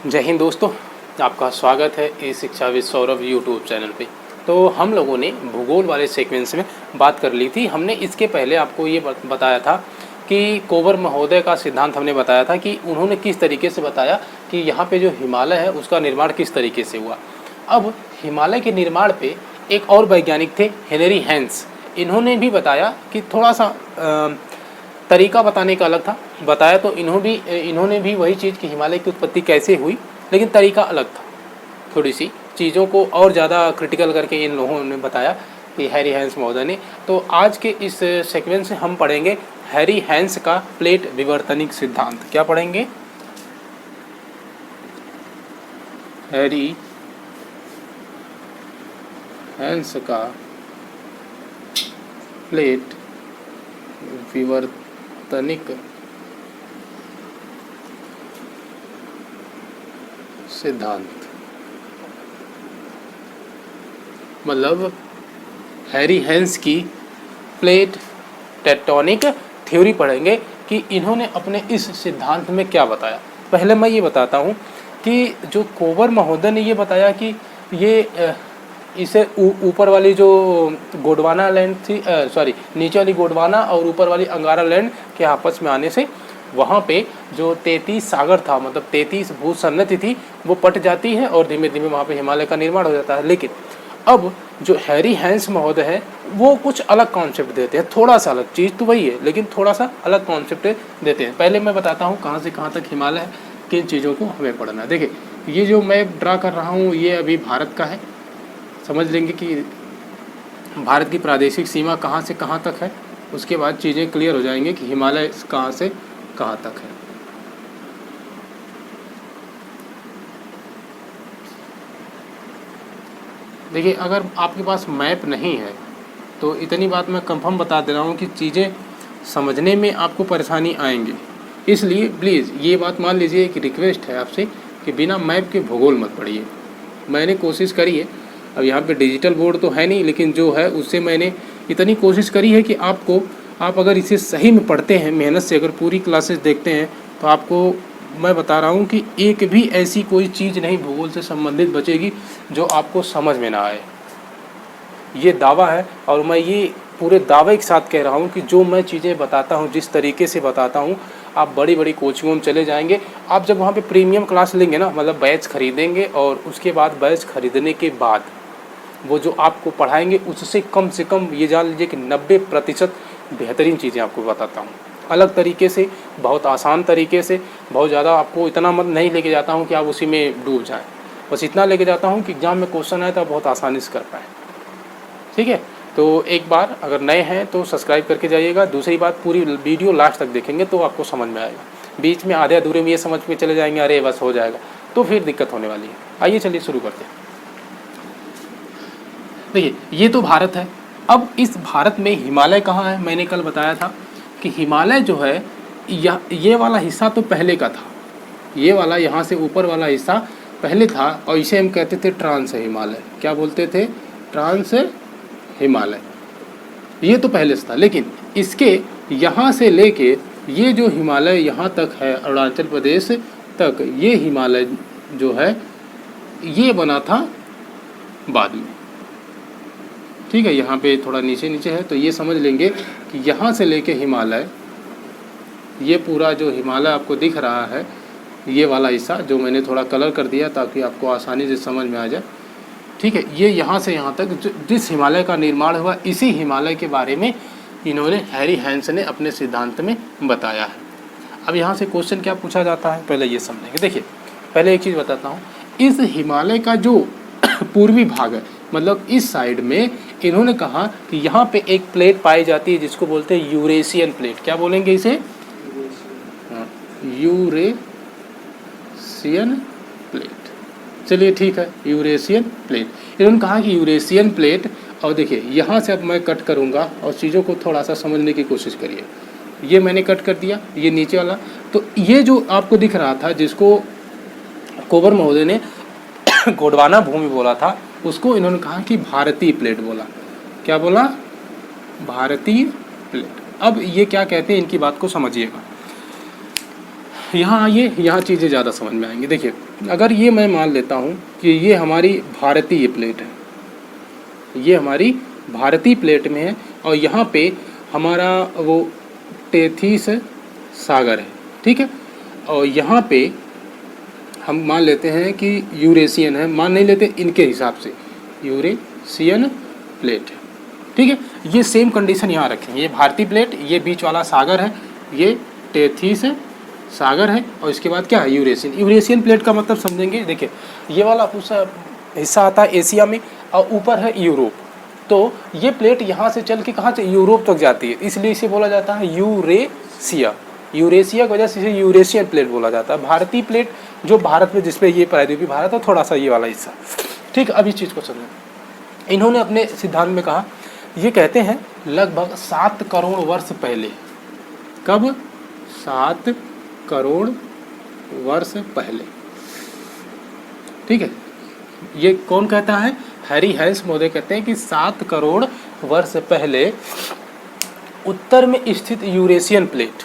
जय हिंद दोस्तों, आपका स्वागत है ई शिक्षा विद सौरभ यूट्यूब चैनल पे। तो हम लोगों ने भूगोल वाले सीक्वेंस में बात कर ली थी। हमने इसके पहले आपको ये बताया था कि कोवर महोदय का सिद्धांत हमने बताया था कि उन्होंने किस तरीके से बताया कि यहाँ पे जो हिमालय है उसका निर्माण किस तरीके से हुआ। अब हिमालय के निर्माण पे एक और वैज्ञानिक थे, हेनरी हैंस। इन्होंने भी बताया कि थोड़ा सा तरीका बताने का अलग था। बताया तो इन्होंने भी वही चीज़ कि हिमालय की उत्पत्ति कैसे हुई, लेकिन तरीका अलग था। थोड़ी सी चीज़ों को और ज़्यादा क्रिटिकल करके इन लोगों ने बताया कि हैरी हैंस महोदय ने। तो आज के इस सेक्वेंस से हम पढ़ेंगे हैरी हैंस का प्लेट विवर्तनिक सिद्धांत। क्या पढ़ेंगे? हैरी हैंस का प्लेट विवर्तनिक सिद्धांत, मतलब हैरी हैंस की प्लेट टेक्टोनिक थ्योरी पढ़ेंगे कि इन्होंने अपने इस सिद्धांत में क्या बताया। पहले मैं ये बताता हूँ कि जो कोवर महोदय ने ये बताया कि ये इसे ऊपर वाली जो गोंडवाना लैंड थी, नीचे वाली गोंडवाना और ऊपर वाली अंगारा लैंड के आपस में आने से वहाँ पे जो 33 सागर था, मतलब 33 भूसन्नति थी, वो पट जाती है और धीमे धीमे वहाँ पे हिमालय का निर्माण हो जाता है। लेकिन अब जो हैरी हैंस महोदय है वो कुछ अलग कॉन्सेप्ट देते हैं, थोड़ा सा अलग। चीज़ तो वही है लेकिन थोड़ा सा अलग कॉन्सेप्ट देते हैं। पहले मैं बताता हूँ कहाँ से कहाँ तक हिमालय है, किन चीज़ों को हमें पढ़ना है। देखिए, ये जो मैप ड्रा कर रहा हूँ ये अभी भारत का है। समझ लेंगे कि भारत की प्रादेशिक सीमा कहाँ से कहाँ तक है, उसके बाद चीज़ें क्लियर हो जाएंगे कि हिमालय कहाँ से कहाँ तक है। देखिए, अगर आपके पास मैप नहीं है तो इतनी बात मैं कंफर्म बता दे रहा हूँ कि चीज़ें समझने में आपको परेशानी आएंगी। इसलिए प्लीज़ ये बात मान लीजिए, एक रिक्वेस्ट है आपसे कि बिना मैप के भूगोल मत पढ़िए। मैंने कोशिश करी है, अब यहाँ पे डिजिटल बोर्ड तो है नहीं, लेकिन जो है उससे मैंने इतनी कोशिश करी है कि आप अगर इसे सही में पढ़ते हैं, मेहनत से अगर पूरी क्लासेस देखते हैं, तो आपको मैं बता रहा हूँ कि एक भी ऐसी कोई चीज़ नहीं भूगोल से संबंधित बचेगी जो आपको समझ में ना आए। ये दावा है और मैं ये पूरे दावे के साथ कह रहा हूँ कि जो मैं चीज़ें बताता हूँ, जिस तरीके से बताता हूँ, आप बड़ी बड़ी कोचिंगों में चले जाएंगे। आप जब वहाँ पे प्रीमियम क्लास लेंगे ना, मतलब बैच खरीदेंगे, और उसके बाद बैच खरीदने के बाद वो जो आपको पढ़ाएंगे उससे कम से कम ये जान लीजिए कि 90% बेहतरीन चीज़ें आपको बताता हूँ। अलग तरीके से, बहुत आसान तरीके से, बहुत ज़्यादा आपको इतना मत नहीं लेके जाता हूँ कि आप उसी में डूब जाएँ। बस इतना लेके जाता हूँ कि एग्ज़ाम में क्वेश्चन आए तो आप बहुत आसानी से कर पाएँ। ठीक है, तो एक बार अगर नए हैं तो सब्सक्राइब करके जाइएगा। दूसरी बात, पूरी वीडियो लास्ट तक देखेंगे तो आपको समझ में आएगा। बीच में आधे अधूरे में ये समझ के चले जाएंगे अरे बस हो जाएगा, तो फिर दिक्कत होने वाली है। आइए चलिए शुरू करते हैं। देखिए, ये तो भारत है। अब इस भारत में हिमालय कहाँ है? मैंने कल बताया था कि हिमालय जो है ये वाला हिस्सा तो पहले का था। ये वाला यहाँ से ऊपर वाला हिस्सा पहले था और इसे हम कहते थे ट्रांस हिमालय। क्या बोलते थे? ट्रांस हिमालय। ये तो पहले से था, लेकिन इसके यहाँ से लेके ये जो हिमालय यहाँ तक है, अरुणाचल प्रदेश तक, ये हिमालय जो है ये बना था बाद में। ठीक है, यहाँ पे थोड़ा नीचे नीचे है, तो ये समझ लेंगे कि यहाँ से लेके हिमालय, ये पूरा जो हिमालय आपको दिख रहा है, ये वाला हिस्सा जो मैंने थोड़ा कलर कर दिया ताकि आपको आसानी से समझ में आ जाए। ठीक है, ये यहाँ से यहाँ तक जिस हिमालय का निर्माण हुआ, इसी हिमालय के बारे में इन्होंने, हैरी हैंस ने अपने सिद्धांत में बताया है। अब यहाँ से क्वेश्चन क्या पूछा जाता है, पहले ये समझेंगे। देखिए, पहले एक चीज़ बताता हूँ, इस हिमालय का जो पूर्वी भाग है, मतलब इस साइड में, इन्होंने कहा कि यहाँ पे एक प्लेट पाई जाती है जिसको बोलते हैं यूरेशियन प्लेट। क्या बोलेंगे इसे? Eurasian plate. चलिए ठीक है, यूरेशियन प्लेट। इन्होंने कहा कि यूरेशियन प्लेट, और देखिए यहाँ से अब मैं कट करूँगा और चीज़ों को थोड़ा सा समझने की कोशिश करिए। ये मैंने कट कर दिया, ये नीचे वाला। तो ये जो आपको दिख रहा था, जिसको कोवर महोदय ने गोंडवाना भूमि बोला था, उसको इन्होंने कहा कि भारतीय प्लेट बोला। क्या बोला? भारतीय प्लेट। अब ये क्या कहते हैं, इनकी बात को समझिएगा। यहाँ आइए, यहाँ चीज़ें ज़्यादा समझ में आएंगी। देखिए, अगर ये मैं मान लेता हूँ कि ये हमारी भारतीय प्लेट है, ये हमारी भारतीय प्लेट में है और यहाँ पे हमारा वो टेथीस सागर है, ठीक है। और यहाँ पे हम मान लेते हैं कि यूरेशियन है, मान नहीं लेते इनके हिसाब से, यूरेशियन प्लेट है, ठीक है। ये सेम कंडीशन यहाँ रखेंगे, ये भारतीय प्लेट, ये बीच वाला सागर है, ये टेथीस सागर है और इसके बाद क्या है यूरेशियन। यूरेशियन प्लेट का मतलब समझेंगे, देखिए ये वाला हिस्सा आता है एशिया में और ऊपर है यूरोप, तो ये प्लेट यहाँ से चल के कहाँ से यूरोप तक जाती है, इसलिए इसे बोला जाता है यूरेशिया। यूरेशिया की वजह से इसे यूरेशियन प्लेट बोला जाता है। भारतीय प्लेट जो भारत में, जिसपे ये प्रायद्वीपीय भारत है, थोड़ा सा ये वाला हिस्सा, ठीक। अब इस चीज़ को समझें, इन्होंने अपने सिद्धांत में कहा, ये कहते हैं लगभग 7 करोड़ वर्ष पहले, कब, 7 करोड़ वर्ष पहले, ठीक है। ये कौन कहता है, हैरी हैंस महोदय कहते हैं कि 7 करोड़ वर्ष पहले उत्तर में स्थित यूरेशियन प्लेट,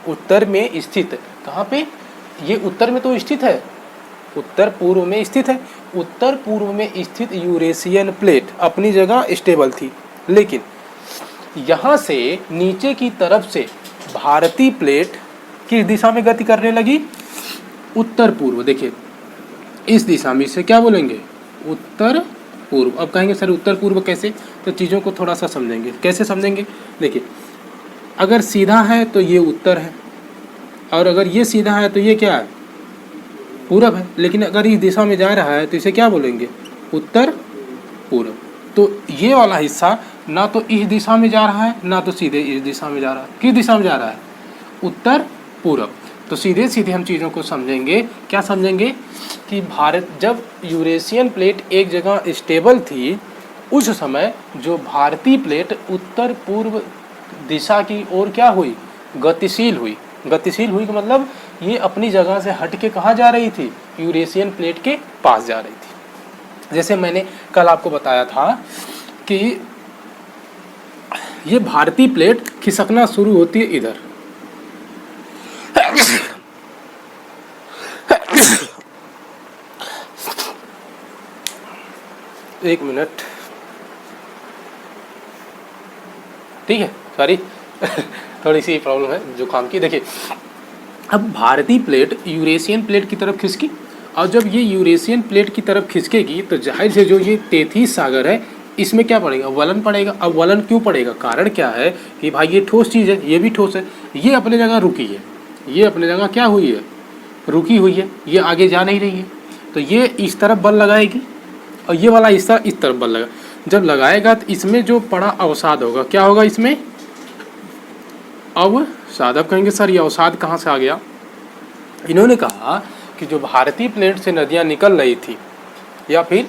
उत्तर में स्थित, कहाँ पे, ये उत्तर में तो स्थित है, उत्तर पूर्व में स्थित है, उत्तर पूर्व में स्थित यूरेशियन प्लेट अपनी जगह स्टेबल थी, लेकिन यहाँ से नीचे की तरफ से भारतीय प्लेट किस दिशा में गति करने लगी, उत्तर पूर्व। देखिए इस दिशा में, इसे क्या बोलेंगे, उत्तर पूर्व। अब कहेंगे सर उत्तर पूर्व कैसे, तो चीज़ों को थोड़ा सा समझेंगे, कैसे समझेंगे। देखिए अगर सीधा है तो ये उत्तर है, और अगर ये सीधा है तो ये क्या है, पूरब है, लेकिन अगर इस दिशा में जा रहा है तो इसे क्या बोलेंगे, उत्तर पूर्व। तो ये वाला हिस्सा ना तो इस दिशा में जा रहा है, ना तो सीधे इस दिशा में जा रहा है, किस दिशा में जा रहा है, उत्तर पूर्व। तो सीधे सीधे हम चीज़ों को समझेंगे, क्या समझेंगे कि भारत, जब यूरेशियन प्लेट एक जगह स्टेबल थी, उस समय जो भारतीय प्लेट उत्तर पूर्व दिशा की ओर क्या हुई, गतिशील हुई। गतिशील हुई का मतलब ये अपनी जगह से हट के कहाँ जा रही थी, यूरेशियन प्लेट के पास जा रही थी। जैसे मैंने कल आपको बताया था कि ये भारतीय प्लेट खिसकना शुरू होती है इधर, एक मिनट, ठीक है, सॉरी थोड़ी सी प्रॉब्लम है जुकाम की। देखिए अब भारतीय प्लेट यूरेशियन प्लेट की तरफ खिसकी, और जब ये यूरेशियन प्लेट की तरफ खिसकेगी तो जाहिर से जो ये टेथीस सागर है, इसमें क्या पड़ेगा, वलन पड़ेगा। अब वलन क्यों पड़ेगा, कारण क्या है कि भाई ये ठोस चीज़ है, ये भी ठोस है, ये अपने जगह रुकी है, ये अपने जगह क्या हुई है, रुकी हुई है, ये आगे जा नहीं रही है, तो ये इस तरफ बल लगाएगी और ये वाला हिस्सा इस तरफ बल लगा, जब लगाएगा तो इसमें जो पड़ा अवसाद होगा, क्या होगा इसमें, अवसाद। अब कहेंगे सर ये अवसाद कहाँ से आ गया, इन्होंने कहा कि जो भारतीय प्लेट से नदियाँ निकल रही थी, या फिर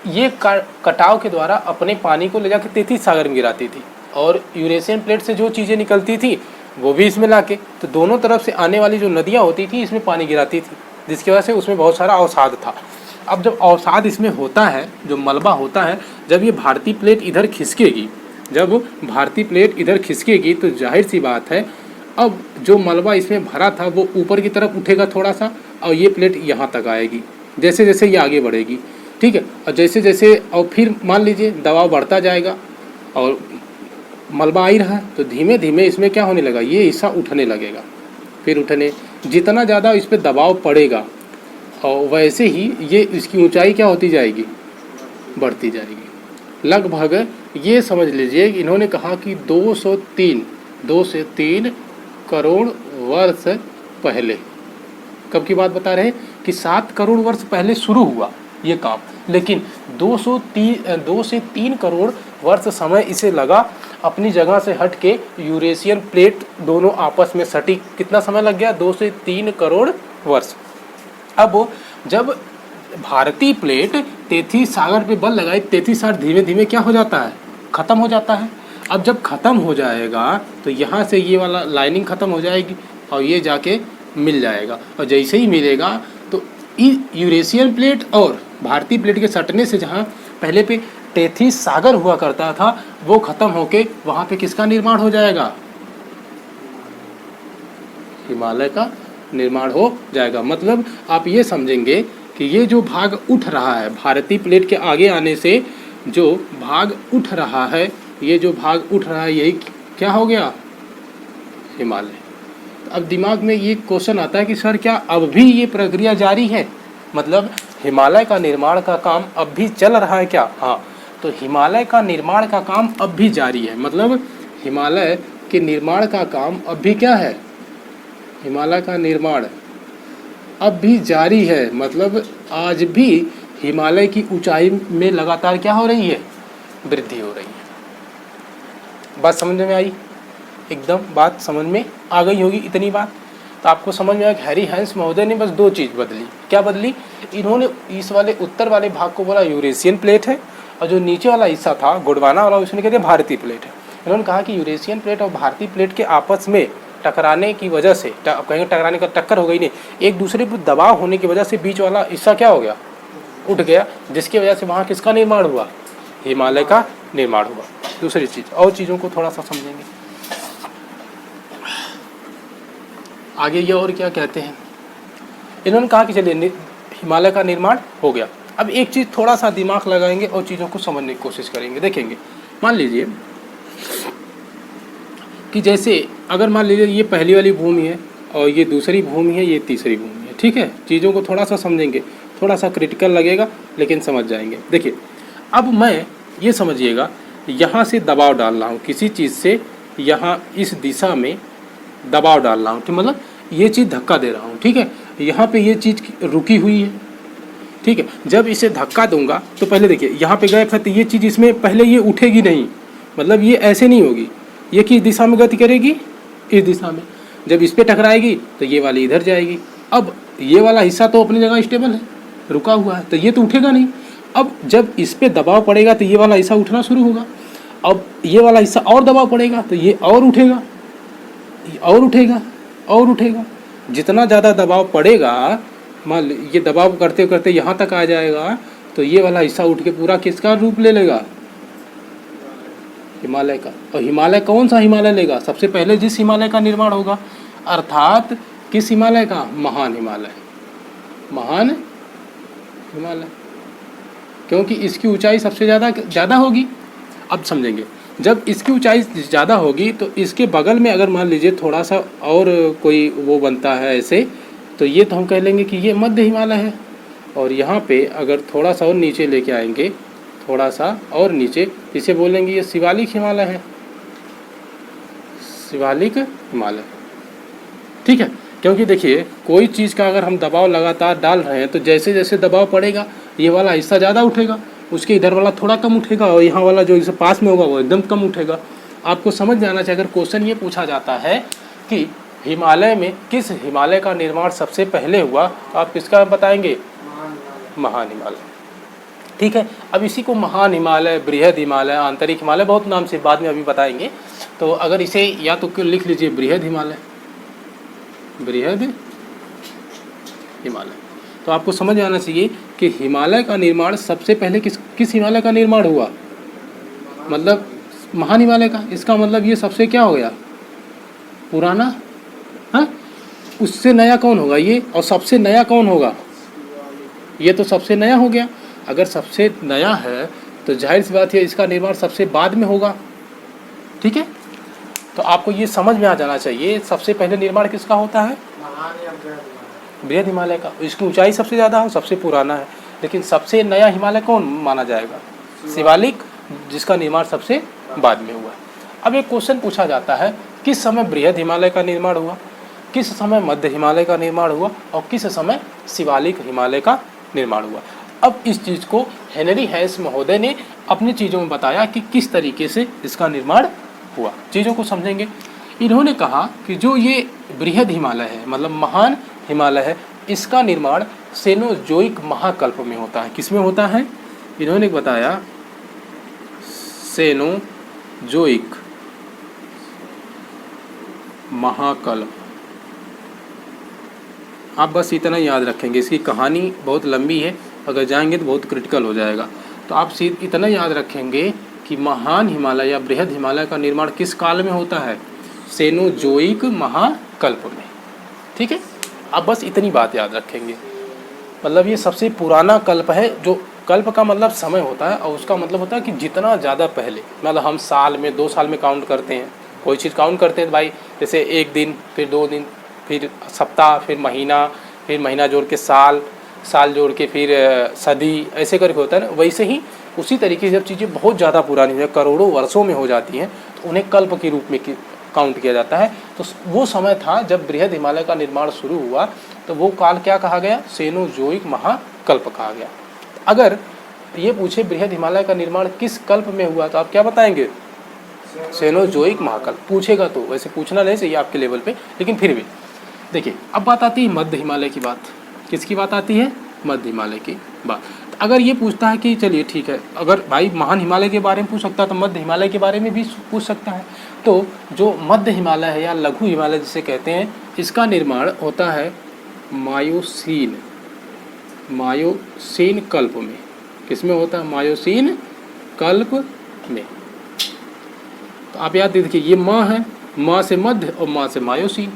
ये कटाव के द्वारा अपने पानी को ले जाकर टेथीस सागर में गिराती थी, और यूरेशियन प्लेट से जो चीज़ें निकलती थी वो भी इसमें लाके, तो दोनों तरफ से आने वाली जो नदियाँ होती थी इसमें पानी गिराती थी, जिसकी वजह से उसमें बहुत सारा अवसाद था। अब जब अवसाद इसमें होता है, जो मलबा होता है, जब ये भारतीय प्लेट इधर खिसकेगी, जब भारतीय प्लेट इधर खिसकेगी तो जाहिर सी बात है अब जो मलबा इसमें भरा था वो ऊपर की तरफ उठेगा थोड़ा सा, और ये प्लेट यहाँ तक आएगी, जैसे जैसे ये आगे बढ़ेगी, ठीक है। और जैसे जैसे, और फिर मान लीजिए दबाव बढ़ता जाएगा और मलबा आ ही रहा है, तो धीमे धीमे इसमें क्या होने लगा, ये हिस्सा उठने लगेगा, फिर उठने, जितना ज़्यादा इस पर दबाव पड़ेगा और वैसे ही ये इसकी ऊंचाई क्या होती जाएगी, बढ़ती जाएगी। लगभग ये समझ लीजिए कि इन्होंने कहा कि 2 से 3 करोड़ वर्ष पहले, कब की बात बता रहे हैं कि 7 करोड़ वर्ष पहले शुरू हुआ ये काम, लेकिन 2 से 3 करोड़ वर्ष समय इसे लगा अपनी जगह से हट के यूरेशियन प्लेट दोनों आपस में सटी। कितना समय लग गया, 2 से 3 करोड़ वर्ष। अब जब भारतीय प्लेट टेथीस सागर पे बल लगाई, टेथीस सागर धीमे धीमे क्या हो जाता है, ख़त्म हो जाता है। अब जब ख़त्म हो जाएगा तो यहाँ से ये वाला लाइनिंग ख़त्म हो जाएगी और ये जाके मिल जाएगा, और जैसे ही मिलेगा तो यूरेशियन प्लेट और भारतीय प्लेट के सटने से जहाँ पहले पे टेथीस सागर हुआ करता था वो ख़त्म होके वहाँ पे किसका निर्माण हो जाएगा, हिमालय का निर्माण हो जाएगा। मतलब आप ये समझेंगे कि ये जो भाग उठ रहा है, भारतीय प्लेट के आगे आने से जो भाग उठ रहा है, ये जो भाग उठ रहा है यही क्या हो गया, हिमालय। अब दिमाग में ये क्वेश्चन आता है कि सर क्या अब भी ये प्रक्रिया जारी है, मतलब हिमालय का निर्माण का काम अब भी चल रहा है क्या? हाँ, तो हिमालय का निर्माण का काम अब भी जारी है। मतलब हिमालय के निर्माण का काम अब भी क्या है, हिमालय का निर्माण अब भी जारी है। मतलब आज भी हिमालय की ऊंचाई में लगातार क्या हो रही है, वृद्धि हो रही है। बात समझ में आई? एकदम बात समझ में आ गई होगी इतनी बात। तो आपको समझ में आया कि हैरी हैंस महोदय ने बस दो चीज़ बदली। क्या बदली? इन्होंने इस वाले उत्तर वाले भाग को बोला यूरेशियन प्लेट है, और जो नीचे वाला हिस्सा था गोंडवाना वाला उसने कह दिया भारतीय प्लेट है। इन्होंने कहा कि यूरेशियन प्लेट और भारतीय प्लेट के आपस में टकराने की वजह से, कहेंगे टकराने का टक्कर हो गई नहीं, एक दूसरे पर दबाव होने की वजह से बीच वाला हिस्सा क्या हो गया, उठ गया, जिसकी वजह से वहाँ किसका निर्माण हुआ, हिमालय का निर्माण हुआ। दूसरी चीज़, और चीज़ों को थोड़ा सा समझेंगे आगे। ये और क्या कहते हैं, इन्होंने कहा कि चलिए हिमालय का निर्माण हो गया। अब एक चीज़ थोड़ा सा दिमाग लगाएंगे और चीज़ों को समझने की कोशिश करेंगे। देखेंगे, मान लीजिए कि जैसे अगर मान लीजिए ये पहली वाली भूमि है और ये दूसरी भूमि है, ये तीसरी भूमि है, ठीक है। चीज़ों को थोड़ा सा समझेंगे, थोड़ा सा क्रिटिकल लगेगा लेकिन समझ जाएंगे। देखिए, अब मैं ये समझिएगा, यहाँ से दबाव डाल रहा हूँ किसी चीज़ से, यहाँ इस दिशा में दबाव डाल रहा हूँ, ठीक, मतलब ये चीज़ धक्का दे रहा हूँ, ठीक है। यहाँ पे ये चीज़ रुकी हुई है, ठीक है। जब इसे धक्का दूंगा तो पहले देखिए यहाँ पे गए फिर, तो ये चीज़ इसमें पहले ये उठेगी नहीं, मतलब ये ऐसे नहीं होगी, ये किस दिशा में गति करेगी, इस दिशा में। जब इस पर टकराएगी तो ये वाली इधर जाएगी। अब ये वाला हिस्सा तो अपनी जगह स्टेबल है, रुका हुआ है, तो ये तो उठेगा नहीं। अब जब इस पर दबाव पड़ेगा तो ये वाला हिस्सा उठना शुरू होगा। अब ये वाला हिस्सा और दबाव पड़ेगा तो ये और उठेगा, और उठेगा, और उठेगा। जितना ज़्यादा दबाव पड़ेगा, मान ये दबाव करते करते यहाँ तक आ जाएगा, तो ये वाला हिस्सा उठ के पूरा किसका रूप ले लेगा, हिमालय का। और हिमालय कौन सा हिमालय लेगा, सबसे पहले जिस हिमालय का निर्माण होगा, अर्थात किस हिमालय का, महान हिमालय, महान हिमालय, क्योंकि इसकी ऊंचाई सबसे ज़्यादा होगी। अब समझेंगे, जब इसकी ऊंचाई ज़्यादा होगी तो इसके बगल में अगर मान लीजिए थोड़ा सा और कोई वो बनता है ऐसे, तो ये तो हम कह लेंगे कि ये मध्य हिमालय है। और यहाँ पे अगर थोड़ा सा और नीचे लेके आएंगे, थोड़ा सा और नीचे, इसे बोलेंगे ये शिवालिक हिमालय है, शिवालिक हिमालय, ठीक है। क्योंकि देखिए, कोई चीज़ का अगर हम दबाव लगातार डाल रहे हैं तो जैसे जैसे दबाव पड़ेगा ये वाला हिस्सा ज़्यादा उठेगा, उसके इधर वाला थोड़ा कम उठेगा, और यहाँ वाला जो इसे पास में होगा वो एकदम कम उठेगा। आपको समझ जाना चाहिए, अगर क्वेश्चन ये पूछा जाता है कि हिमालय में किस हिमालय का निर्माण सबसे पहले हुआ, तो आप किसका बताएंगे, महान हिमालय, ठीक है। अब इसी को महान हिमालय, बृहद हिमालय, आंतरिक हिमालय, बहुत नाम से बाद में अभी बताएंगे। तो अगर इसे या तो लिख लीजिए बृहद हिमालय, बृहद हिमालय, तो आपको समझ आना चाहिए कि हिमालय का निर्माण सबसे पहले किस हिमालय का निर्माण हुआ, मतलब महान हिमालय का। इसका मतलब ये सबसे क्या हो गया, पुराना, हाँ। उससे नया कौन होगा ये, और सबसे नया कौन होगा, ये तो सबसे नया हो गया। अगर सबसे नया है तो जाहिर सी बात है इसका निर्माण सबसे बाद में होगा, ठीक है। तो आपको ये समझ में आ जाना चाहिए, सबसे पहले निर्माण किसका होता है, बृहद हिमालय का। इसकी ऊंचाई सबसे ज़्यादा हो, सबसे पुराना है। लेकिन सबसे नया हिमालय कौन माना जाएगा, शिवालिक, जिसका निर्माण सबसे बाद में हुआ। अब एक क्वेश्चन पूछा जाता है, किस समय बृहद हिमालय का निर्माण हुआ, किस समय मध्य हिमालय का निर्माण हुआ, और किस समय शिवालिक हिमालय का निर्माण हुआ। अब इस चीज़ को हेनरी हैंस महोदय ने अपनी चीज़ों में बताया कि किस तरीके से इसका निर्माण हुआ। चीज़ों को समझेंगे। इन्होंने कहा कि जो ये बृहद हिमालय है, मतलब महान हिमालय है, इसका निर्माण सेनोजोइक महाकल्प में होता है। किस में होता है, इन्होंने बताया सेनोजोइक महाकल्प। आप बस इतना याद रखेंगे, इसकी कहानी बहुत लंबी है, अगर जाएंगे तो बहुत क्रिटिकल हो जाएगा। तो आप इतना याद रखेंगे कि महान हिमालय या बृहद हिमालय का निर्माण किस काल में होता है, सेनोजोइक महाकल्प में, ठीक है। आप बस इतनी बात याद रखेंगे। मतलब ये सबसे पुराना कल्प है। जो कल्प का मतलब समय होता है और उसका मतलब होता है कि जितना ज़्यादा पहले, मतलब हम साल में 2 साल में काउंट करते हैं, कोई चीज़ काउंट करते हैं भाई, जैसे 1 दिन, फिर 2 दिन, फिर सप्ताह, फिर महीना जोड़ के साल, साल जोड़ के फिर सदी, ऐसे करके होता है ना। वैसे ही उसी तरीके से जब चीज़ें बहुत ज़्यादा पुरानी हो, करोड़ों वर्षों में हो जाती हैं, तो उन्हें कल्प के रूप में काउंट किया जाता है। तो वो समय था जब बृहद हिमालय का निर्माण शुरू हुआ, तो वो काल क्या कहा गया? सेनोजोइक महाकल्प कहा गया। अगर ये पूछे बृहद हिमालय का निर्माण किस कल्प में हुआ, तो आप क्या बताएंगे? सेनोजोइक महाकल्प। पूछेगा तो, वैसे पूछना नहीं चाहिए आपके लेवल पे, लेकिन फिर भी देखिए। अब बात आती है मध्य हिमालय की बात। किसकी बात आती है? मध्य हिमालय की बात। तो अगर ये पूछता है कि चलिए ठीक है, अगर भाई महान हिमालय के बारे में पूछ सकता है तो मध्य हिमालय के बारे में भी पूछ सकता है। तो जो मध्य हिमालय है या लघु हिमालय जिसे कहते हैं, इसका निर्माण होता है मायोसीन कल्प में। किसमें होता है? मायोसीन कल्प में। तो आप याद देखिए, ये माँ है, माँ से मध्य और माँ से मायोसीन,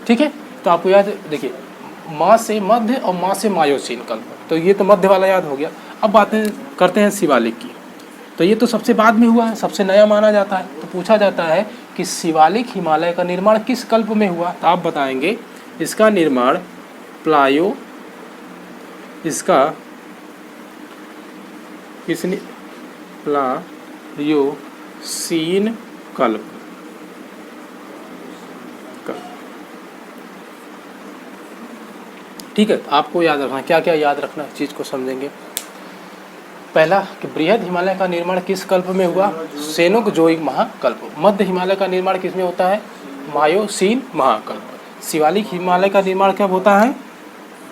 ठीक है। तो आपको याद देखिए, माँ से मध्य और माँ से मायोसीन कल्प, तो ये तो मध्य वाला याद हो गया। अब बातें करते हैं शिवालिक की। तो ये तो सबसे बाद में हुआ है, सबसे नया माना जाता है। तो पूछा जाता है कि शिवालिक हिमालय का निर्माण किस कल्प में हुआ, तो आप बताएंगे इसका निर्माण प्लायोसीन कल्प। ठीक है। तो आपको याद रखना, क्या क्या याद रखना, इस चीज़ को समझेंगे। पहला कि बृहद हिमालय का निर्माण किस कल्प में हुआ? सेनोजोइक महाकल्प। मध्य हिमालय का निर्माण किसमें होता है? मायोसीन महाकल्प। शिवालिक हिमालय का निर्माण कब होता है?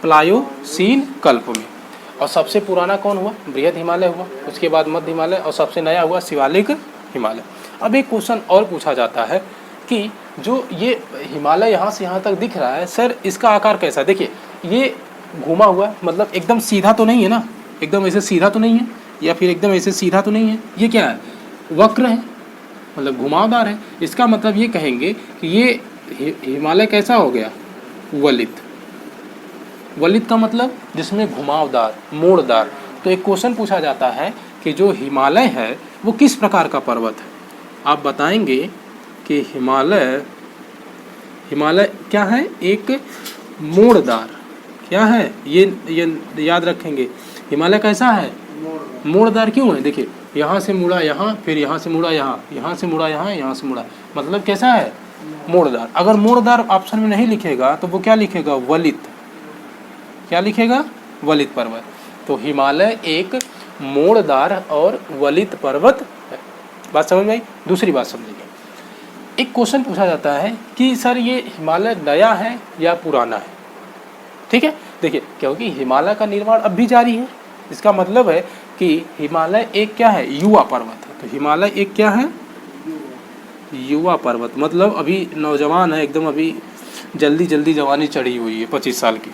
प्लायोसीन कल्प में। और सबसे पुराना कौन हुआ? बृहद हिमालय हुआ, उसके बाद मध्य हिमालय, और सबसे नया हुआ शिवालिक हिमालय। अब एक क्वेश्चन और पूछा जाता है कि जो ये हिमालय यहाँ से यहाँ तक दिख रहा है, सर इसका आकार कैसा? देखिए, ये घुमा हुआ, मतलब एकदम सीधा तो नहीं है ना, एकदम ऐसे सीधा तो नहीं है, या फिर एकदम ऐसे सीधा तो नहीं है। ये क्या है? वक्र है, मतलब घुमावदार है। इसका मतलब ये कहेंगे कि ये हिमालय कैसा हो गया? वलित। वलित का मतलब जिसमें घुमावदार, मोड़दार। तो एक क्वेश्चन पूछा जाता है कि जो हिमालय है वो किस प्रकार का पर्वत है। आप बताएंगे कि हिमालय क्या है? एक मोड़दार। क्या है ये याद रखेंगे। हिमालय कैसा है? मोड़दार। क्यों है? देखिए, यहाँ से मुड़ा यहाँ, फिर यहाँ से मुड़ा यहाँ, यहाँ से मुड़ा यहाँ, यहाँ से मुड़ा, मतलब कैसा है? मोड़दार। अगर मोड़दार ऑप्शन में नहीं लिखेगा तो वो क्या लिखेगा? वलित। क्या लिखेगा? वलित पर्वत। तो हिमालय एक मोड़दार और वलित पर्वत है। बात समझ में आई? दूसरी बात समझिए, एक क्वेश्चन पूछा जाता है कि सर ये हिमालय नया है या पुराना है। ठीक है, देखिए, क्योंकि हिमालय का निर्माण अब भी जारी है, इसका मतलब है कि हिमालय एक क्या है? युवा पर्वत है। तो हिमालय एक क्या है? युवा पर्वत, मतलब अभी नौजवान है, एकदम अभी जल्दी जवानी चढ़ी हुई है, 25 साल की,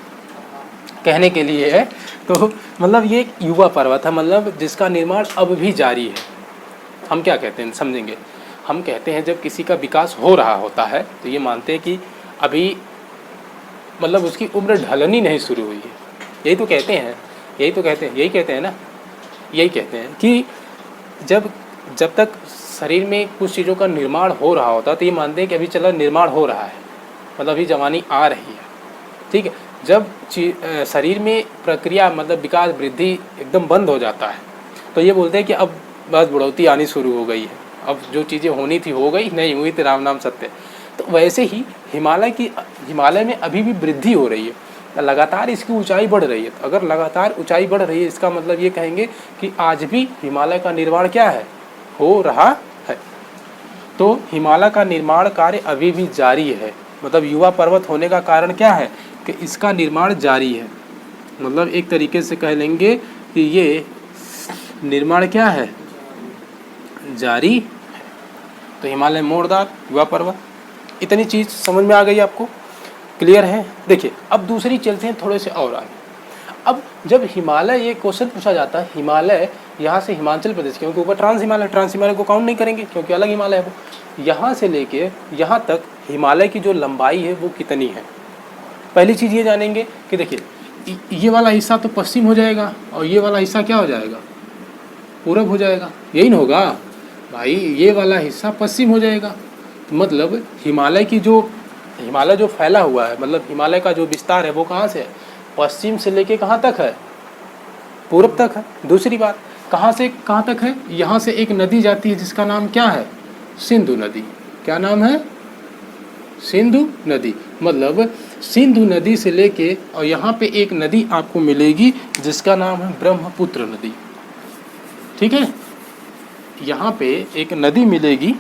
कहने के लिए है। तो मतलब ये एक युवा पर्वत है, मतलब जिसका निर्माण अब भी जारी है। हम क्या कहते हैं, समझेंगे। हम कहते हैं जब किसी का विकास हो रहा होता है तो ये मानते हैं कि अभी मतलब उसकी उम्र ढलनी नहीं शुरू हुई है। यही तो कहते हैं ना, यही कहते हैं कि जब तक शरीर में कुछ चीज़ों का निर्माण हो रहा होता है तो ये मानते हैं कि अभी चला निर्माण हो रहा है, मतलब अभी जवानी आ रही है। ठीक है, जब शरीर में प्रक्रिया मतलब विकास वृद्धि एकदम बंद हो जाता है तो ये बोलते हैं कि अब बस बुढ़ौती आनी शुरू हो गई है, अब जो चीज़ें होनी थी हो गई, नहीं हुई तो राम नाम सत्य। तो वैसे ही हिमालय में अभी भी वृद्धि हो रही है, लगातार इसकी ऊंचाई बढ़ रही है। तो अगर लगातार ऊंचाई बढ़ रही है, इसका मतलब ये कहेंगे कि आज भी हिमालय का निर्माण क्या है? हो रहा है। तो हिमालय का निर्माण कार्य अभी भी जारी है, मतलब युवा पर्वत होने का कारण क्या है? कि इसका निर्माण जारी है। मतलब एक तरीके से कह लेंगे कि ये निर्माण क्या है? जारी है। तो हिमालय मोड़दार, युवा पर्वत, इतनी चीज़ समझ में आ गई आपको? क्लियर है? देखिए, अब दूसरी चलते हैं थोड़े से और आगे। अब जब हिमालय, ये क्वेश्चन पूछा जाता है, हिमालय यहाँ से हिमाचल प्रदेश, क्योंकि ऊपर ट्रांस हिमालय को काउंट नहीं करेंगे क्योंकि अलग हिमालय है वो। यहाँ से लेके यहाँ तक हिमालय की जो लंबाई है वो कितनी है? पहली चीज़ ये जानेंगे कि देखिए ये वाला हिस्सा तो पश्चिम हो जाएगा और ये वाला हिस्सा क्या हो जाएगा, पूरब हो जाएगा, यही ना होगा भाई। ये वाला हिस्सा पश्चिम हो जाएगा, तो मतलब हिमालय जो फैला हुआ है, मतलब हिमालय का जो विस्तार है वो कहाँ से है, पश्चिम से लेके कहाँ तक है, पूरब तक है। दूसरी बात, कहाँ से कहाँ तक है, यहाँ से एक नदी जाती है जिसका नाम क्या है, सिंधु नदी। क्या नाम है, सिंधु नदी। मतलब सिंधु नदी से लेके और यहाँ पे एक नदी आपको मिलेगी जिसका नाम है ब्रह्मपुत्र नदी। ठीक है, यहाँ पे एक नदी मिलेगी,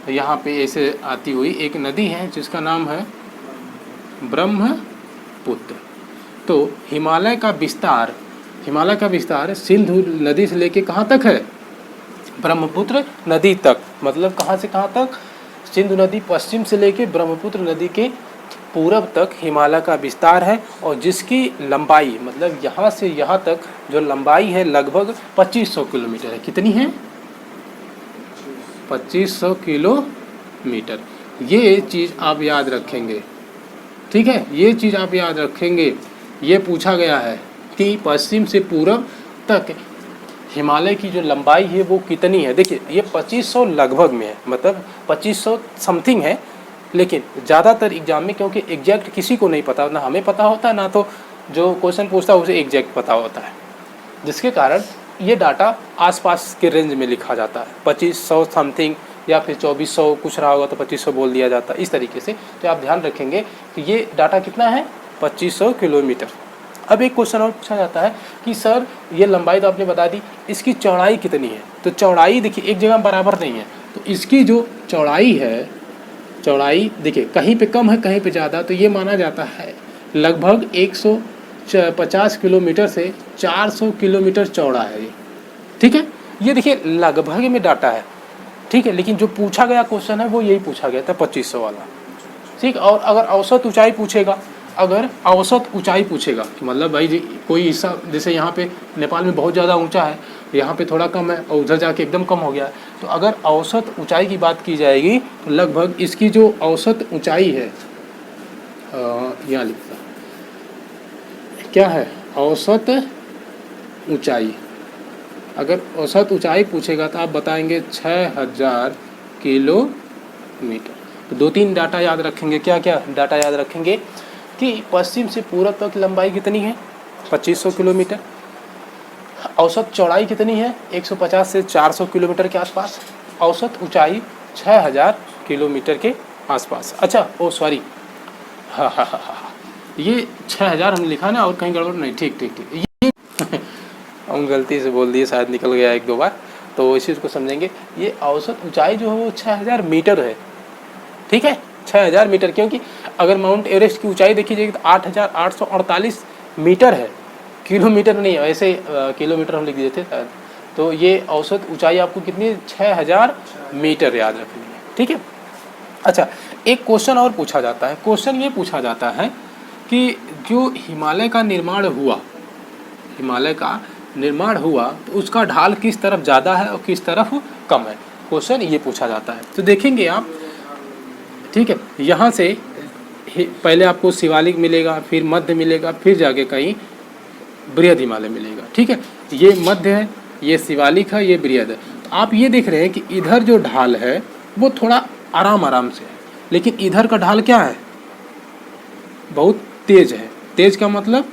यहाँ पे ऐसे आती हुई एक नदी है जिसका नाम है ब्रह्मपुत्र। तो हिमालय का विस्तार सिंधु नदी से लेके कहाँ तक है, ब्रह्मपुत्र नदी तक। मतलब कहाँ से कहाँ तक, सिंधु नदी पश्चिम से लेके ब्रह्मपुत्र नदी के पूरब तक हिमालय का विस्तार है, और जिसकी लंबाई मतलब यहाँ से यहाँ तक जो लंबाई है लगभग 2500 किलोमीटर है। कितनी है, 2500 किलोमीटर। ये चीज़ आप याद रखेंगे, ठीक है, ये चीज़ आप याद रखेंगे। ये पूछा गया है कि पश्चिम से पूरब तक हिमालय की जो लंबाई है वो कितनी है। देखिए ये 2500 लगभग में है, मतलब 2500 समथिंग है, लेकिन ज़्यादातर एग्जाम में क्योंकि एग्जैक्ट किसी को नहीं पता, ना हमें पता होता है ना तो जो क्वेश्चन पूछता है उसे एग्जैक्ट पता होता है, जिसके कारण ये डाटा आसपास के रेंज में लिखा जाता है। 2500 समथिंग या फिर 2400 कुछ रहा होगा तो 2500 बोल दिया जाता है, इस तरीके से। तो आप ध्यान रखेंगे कि ये डाटा कितना है, 2500 किलोमीटर। अब एक क्वेश्चन और पूछा जाता है कि सर ये लंबाई तो आपने बता दी, इसकी चौड़ाई कितनी है। तो चौड़ाई देखिए एक जगह बराबर नहीं है, तो इसकी जो चौड़ाई है, चौड़ाई देखिए कहीं पे कम है कहीं पे ज़्यादा, तो ये माना जाता है लगभग 150 किलोमीटर से 400 किलोमीटर चौड़ा है ये। ठीक है, ये देखिए लगभग में डाटा है, ठीक है, लेकिन जो पूछा गया क्वेश्चन है वो यही पूछा गया था 2500 वाला। ठीक, और अगर औसत ऊंचाई पूछेगा, मतलब भाई जी कोई हिस्सा जैसे यहाँ पे नेपाल में बहुत ज़्यादा ऊंचा है, यहाँ पे थोड़ा कम है और उधर जाके एकदम कम हो गया है, तो अगर औसत ऊंचाई की बात की जाएगी तो लगभग इसकी जो औसत ऊंचाई है, यहाँ लिखता क्या है, औसत ऊंचाई। अगर औसत ऊंचाई पूछेगा तो आप बताएंगे 6000 किलोमीटर। तो 2-3 डाटा याद रखेंगे। क्या क्या डाटा याद रखेंगे कि पश्चिम से पूरब तक लंबाई कितनी है, 2500 किलोमीटर। औसत चौड़ाई कितनी है, 150 से 400 किलोमीटर के आसपास। औसत ऊंचाई 6000 किलोमीटर के आसपास। अच्छा ओ सॉरी, हाँ, ये 6000 हमने लिखा ना, और कहीं गड़बड़ नहीं, ठीक ये हम गलती से बोल दिए, शायद निकल गया 1-2 बार, तो इस चीज़ को समझेंगे। ये औसत ऊंचाई जो है वो 6000 मीटर है, ठीक है, 6000 मीटर। क्योंकि अगर माउंट एवरेस्ट की ऊंचाई देखी जाएगी तो 8848 मीटर है, किलोमीटर नहीं है, वैसे किलोमीटर हम लिख दिए थे शायद। तो ये औसत ऊंचाई आपको कितनी है, 6000 मीटर याद रखनी है, ठीक है। अच्छा, एक क्वेश्चन और पूछा जाता है। क्वेश्चन ये पूछा जाता है कि जो हिमालय का निर्माण हुआ तो उसका ढाल किस तरफ ज़्यादा है और किस तरफ कम है, क्वेश्चन ये पूछा जाता है। तो देखेंगे आप, ठीक है, यहाँ से पहले आपको शिवालिक मिलेगा, फिर मध्य मिलेगा, फिर जाके कहीं बृहद हिमालय मिलेगा, ठीक है। ये मध्य है, ये शिवालिक है, ये बृहद है। तो आप ये देख रहे हैं कि इधर जो ढाल है वो थोड़ा आराम से है, लेकिन इधर का ढाल क्या है, बहुत तेज है। तेज का मतलब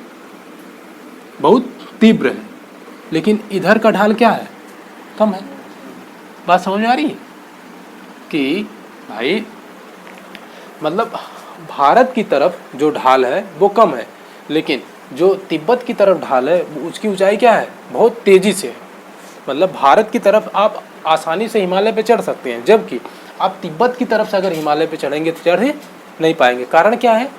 बहुत तीव्र है, लेकिन इधर का ढाल क्या है, कम है। बात समझ में आ रही है कि भाई मतलब भारत की तरफ जो ढाल है वो कम है, लेकिन जो तिब्बत की तरफ ढाल है उसकी ऊंचाई क्या है, बहुत तेज़ी से है। मतलब भारत की तरफ आप आसानी से हिमालय पे चढ़ सकते हैं, जबकि आप तिब्बत की तरफ से अगर हिमालय पे चढ़ेंगे तो चढ़ नहीं पाएंगे। कारण क्या है,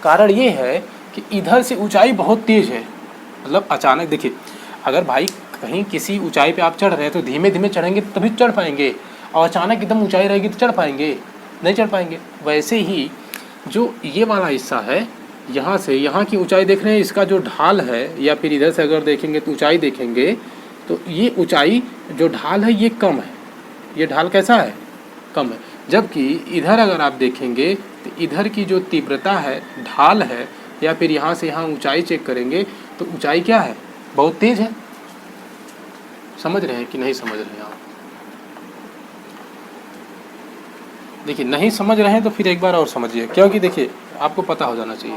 कारण ये है कि इधर से ऊंचाई बहुत तेज़ है। मतलब अचानक देखिए, अगर भाई कहीं किसी ऊंचाई पे आप चढ़ रहे हैं तो धीमे धीमे चढ़ेंगे तभी चढ़ पाएंगे, और अचानक एकदम ऊंचाई रहेगी तो चढ़ पाएंगे, नहीं चढ़ पाएंगे। वैसे ही जो ये वाला हिस्सा है, यहाँ से यहाँ की ऊंचाई देख रहे हैं, इसका जो ढाल है, या फिर इधर से अगर देखेंगे तो ऊंचाई देखेंगे तो ये ऊंचाई जो ढाल है ये कम है। ये ढाल कैसा है, कम है। जबकि इधर अगर आप देखेंगे तो इधर की जो तीव्रता है, ढाल है, या फिर यहाँ से यहाँ ऊंचाई चेक करेंगे तो ऊंचाई क्या है, बहुत तेज है। समझ रहे हैं कि नहीं समझ रहे हैं आप? देखिए नहीं समझ रहे हैं तो फिर एक बार और समझिए, क्योंकि देखिए आपको पता हो जाना चाहिए।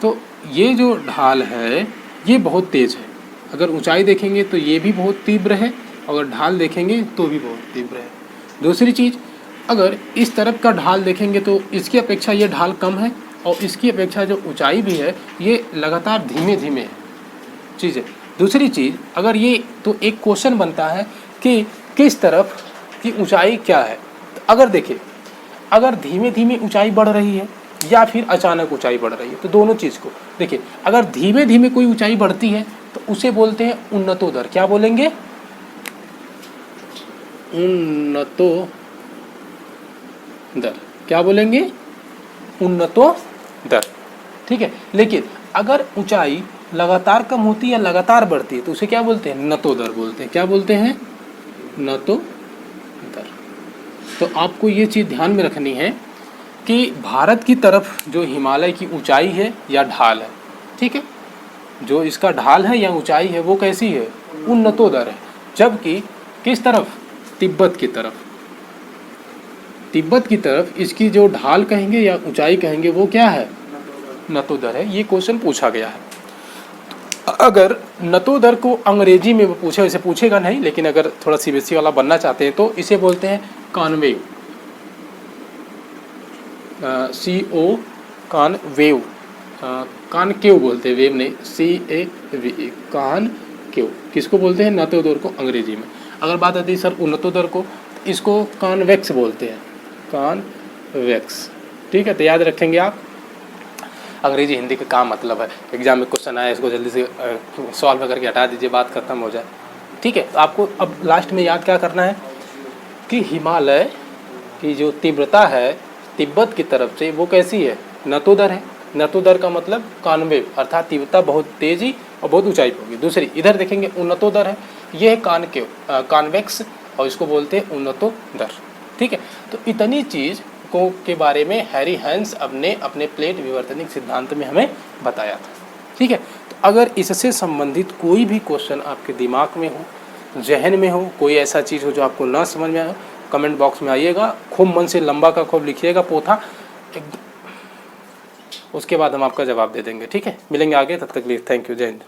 तो ये जो ढाल है ये बहुत तेज है, अगर ऊंचाई देखेंगे तो ये भी बहुत तीव्र है, अगर ढाल देखेंगे तो भी बहुत तीव्र है। दूसरी चीज़, अगर इस तरफ का ढाल देखेंगे तो इसकी अपेक्षा ये ढाल कम है, और इसकी अपेक्षा जो ऊंचाई भी है ये लगातार धीमे धीमे है चीज़ है। दूसरी चीज़, अगर ये तो एक क्वेश्चन बनता है कि किस तरफ की ऊंचाई क्या है। तो अगर देखिए, अगर धीमे धीमे ऊंचाई बढ़ रही है या फिर अचानक ऊंचाई बढ़ रही है, तो दोनों चीज़ को देखिए। अगर धीमे धीमे कोई ऊंचाई बढ़ती है तो उसे बोलते हैं उन्नतोदर। क्या बोलेंगे? उन्नतोदर। क्या बोलेंगे? उन्नतोदर। ठीक है। लेकिन अगर ऊंचाई लगातार कम होती है या लगातार बढ़ती है तो उसे क्या बोलते हैं? नतोदर बोलते हैं। क्या बोलते हैं? नतोदर। तो आपको ये चीज़ ध्यान में रखनी है कि भारत की तरफ जो हिमालय की ऊंचाई है या ढाल है, ठीक है, जो इसका ढाल है या ऊंचाई है वो कैसी है? उन्नतोदर है। जबकि किस तरफ? तिब्बत की तरफ। तिब्बत की तरफ इसकी जो ढाल कहेंगे या ऊंचाई कहेंगे वो क्या है? नतोदर है। ये क्वेश्चन पूछा गया है। अगर नतोदर को अंग्रेजी में पूछे, वैसे पूछेगा नहीं, लेकिन अगर थोड़ा सीबीएसई वाला बनना चाहते हैं तो इसे बोलते हैं कॉनवेव। CO कॉनवेव, कॉनकेव बोलते हैं, वेव नहीं, CAV, कॉनकेव। किसको बोलते हैं? नतोदर को अंग्रेजी में। अगर बात आती है सर उन्नतोदर को, इसको कॉन्वेक्स बोलते हैं, कॉन्वेक्स। ठीक है, तो याद रखेंगे आप। अंग्रेजी हिंदी का काम मतलब है, एग्जाम में क्वेश्चन आया इसको जल्दी से सॉल्व करके हटा दीजिए, बात खत्म हो जाए। ठीक है, तो आपको अब लास्ट में याद क्या करना है कि हिमालय की जो तीव्रता है तिब्बत की तरफ से वो कैसी है? नतोदर है। नतोदर का मतलब कॉनवेव, अर्थात तीव्रता बहुत तेजी और बहुत ऊंचाई पर होगी। दूसरी इधर देखेंगे उन्नतोदर है, ये है कॉनकेव, कॉन्वेक्स, और इसको बोलते हैं उन्नतोदर। ठीक है, तो इतनी चीज़ को के बारे में हैरी हैंस अपने प्लेट विवर्तनिक सिद्धांत में हमें बताया था। ठीक है, तो अगर इससे संबंधित कोई भी क्वेश्चन आपके दिमाग में हो, जहन में हो, कोई ऐसा चीज़ हो जो आपको ना समझ में आए, कमेंट बॉक्स में आइएगा, खूब मन से लंबा का खूब लिखिएगा पोथा, उसके बाद हम आपका जवाब दे देंगे। ठीक है, मिलेंगे आगे, तब तक के लिए थैंक यू, जय हिंद।